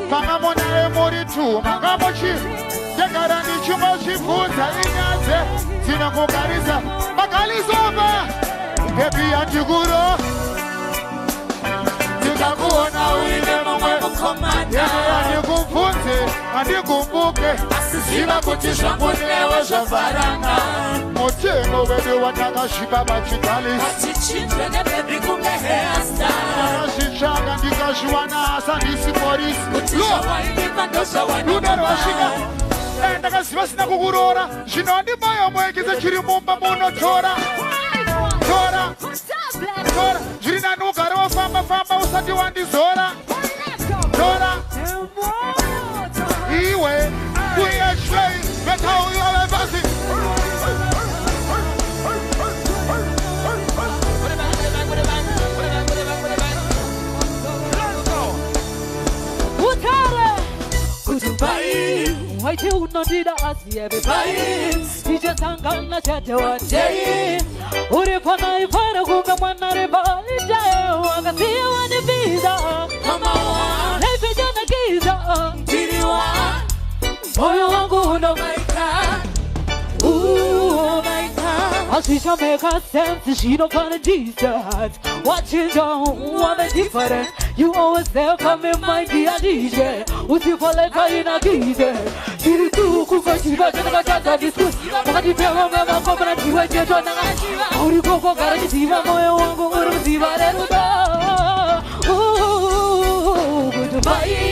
Pangamona emoritu, Mangamochi, Yakarani Chumashi Futa, Inyaze, Sinakokarisa, Makalizova, Baby Antiguro, Tikakuona, Commander, and you go book it. Siva Kutisha Munewa Shavaranga. Motego, where you want to Shiba Bachitali. Children and every good hairstyle. Shishag and Dikashuana, Sanisi Boris. Look, and the Gasvasna Gurora. She know the Biomwek is a Chirimumba Mono Tora. Tora, Gina no Garo Fama Fama, Satu and Zora. Tora, Iwe, we are straight, that's how we are advancing. Mutare, goodbye. Why do you not need us, everybody? He just hung on the chat one day. Uripana, if I don't go, one night, I want to see you on the visa. Come on. Boy, I'm going to make her. Ooh, make her. I'll see some make her sense. She don't find a decent. Watching down, what a different. You always there coming, my dear DJ. Who's you for like in a geezer? Did you do cook a shiva? Just a discuss. What do you tell me about coconut? You were just on a shiva. How do you go for Garadiva? Boy, I want to go to Ziva. Ooh, goodbye.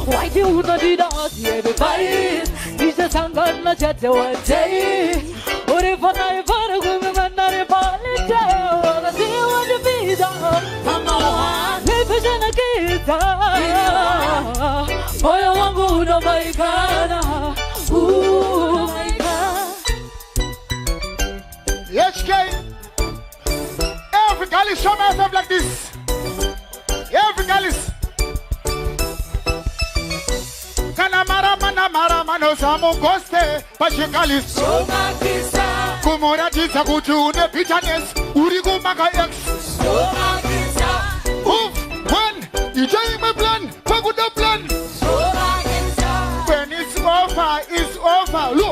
Why do you not need us, everybody? He's just hung on the jet one day. Or if I ever go, I'm not a politician. I see you on the visa. Come on, live in a guitar. Boy, I want to go to my Ghana. Ooh, my God. HK. Every girl is showing myself like this. Every girl is. Mara mano samu goste pashikalis somakisa kumora tisa kutune pitanes urigo maka ex somakisa when you tell my plan paguda plan somakisa when it's over lo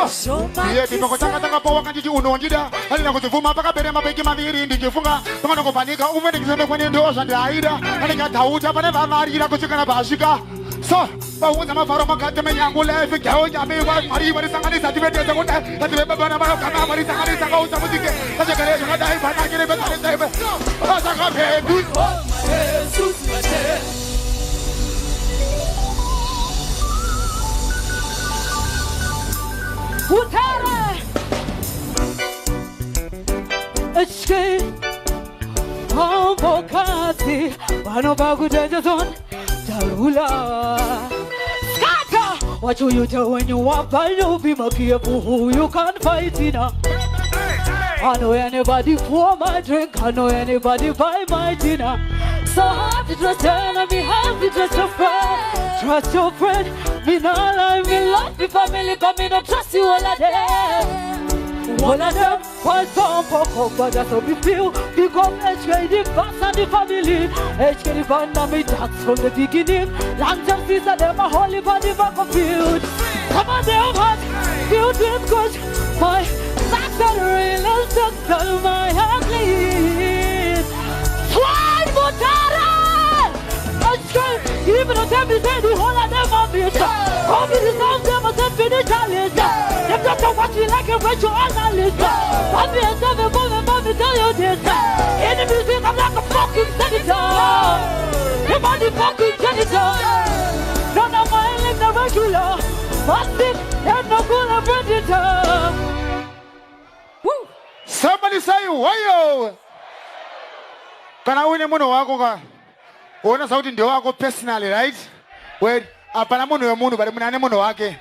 so yeah people tanga po wakati unonjida alina kuzivuma paka bere mabeki maviri ndikifunga kama kupanika umene kizembe kwenye ndoza ndaida alika tauta pane vamarira kuchikana bashika. So, I want to follow my cat to me. I'm going to let you go. I'm going to marry my son. I'm going to let you go. I'm going to let you go. I'm going to let you go. I'm going to Scatter! What do you do when you walk by? You be more careful who you can't fight in. I know anybody for my drink. I know anybody buy my dinner. So hard to trust and be hard to trust your friend. Trust your friend. Me not lie, me love me family. Come in and trust you all of them. One of them was some pop but that's how we feel. Become HKD fast and the family. HKD band and me tax from the beginning. Long time since I never holy for the back of field. Come on, they have hot, filled with good. My socks are real and socks are my heart clean. Swan, Mutare! Even though them is the whole of them on me. All the songs them must have finished a list. Them just don't watch me like a virtual analyst. I'll be a seven woman, mommy tell you this. In the music I'm like a fucking senator. I'm on the fucking janitor. None of my like the regular. What's it? There's no good of predator. Woo! Somebody say, wayo! Can I win a mono wako? Ona sauti ndio wako personally, right? Wait, apana mono ya mundu bali munane mono wake.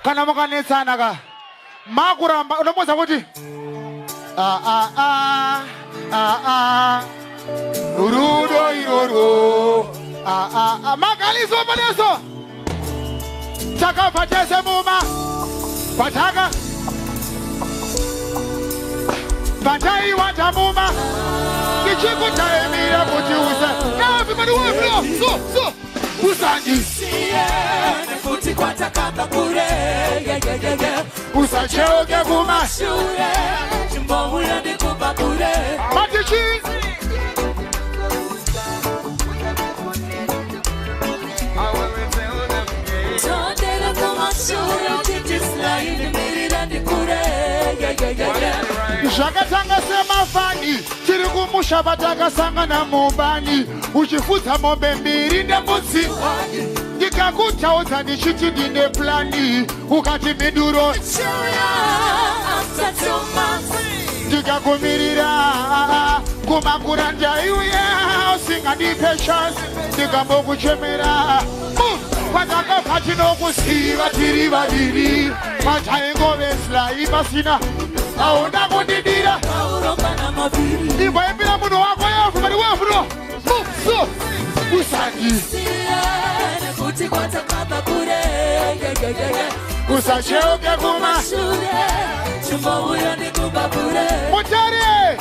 Kana mokane sana ka. Makuramba, unamoza kuti? Urudo iroro. Makalizo paneso. Chaka patese muma. Pataka. Patai watamuma. Kichiko taemira kujiuza. Everybody want to blow. So. usandisiye nekuti kwatakamba kure usachoke kumashure chimbomuyo ndikupa kure matichizi tondera kumashure tichislaini mirira ndikure zvakatanga semafani tiri kumusha patakasangana mumbani uchifudza mombe mbiri ndembudzi ndikakutaudza ndichiti ndine plani ukati miduro ndikakumirira kumakura ndaiuya usingandipe chance ndikambokuchemera patakabva tinokusiva tiri vaviri pataingovesla pasina aunda kundidira ndimboimbira munhu wako yefu mari wefuno usacheuke kumashure Mutare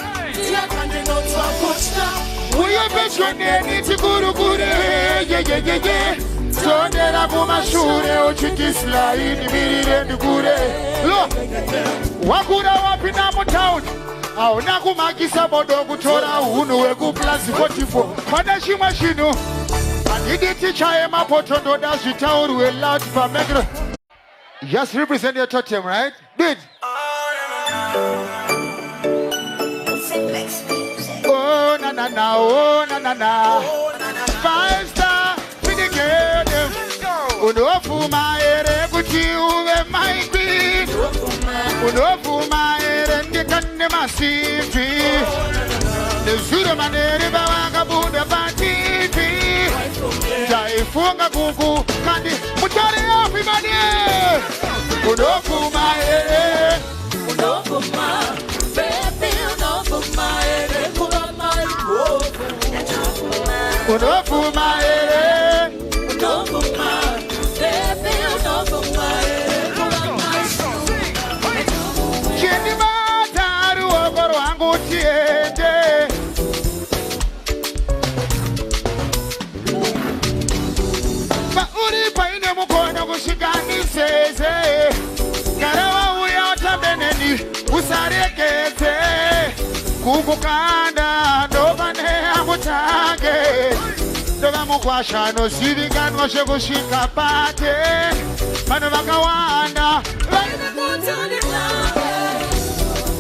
uye petyo neni tikurukure tondera kumashure uchitislaini mirire ndikure lo wakura wapinda mutaundi auna kumakisa modo kutora hunhu wekuplazi 44 pane chimwe chinhu handidi tichaye mapoto ndoda zvitaurwe loud pamekro. Just represent your totem, right? Did. Oh na na na, oh na na na. 5-star, we get them. Unofuma ere kuti uve my queen. Unofuma ere ndikane masivi. Nezuro manere bawanga buda bativi. Jaifunga kuku kandi Mutare everybody. Unofuma ere. Unofuma, baby, unofuma ere. Unofuma ere. Unofuma, baby, unofuma ere. Chini mataru ogoro wangu tiende. Ba uri paine mukono kushikani seze. Karawa uya otambeneni usarekete. Kukukanda ndovane amutage. Ndova mukwasha no zivikanwa shekushika pate. Vano vakawanda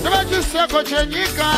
ndova chiseko chenyika.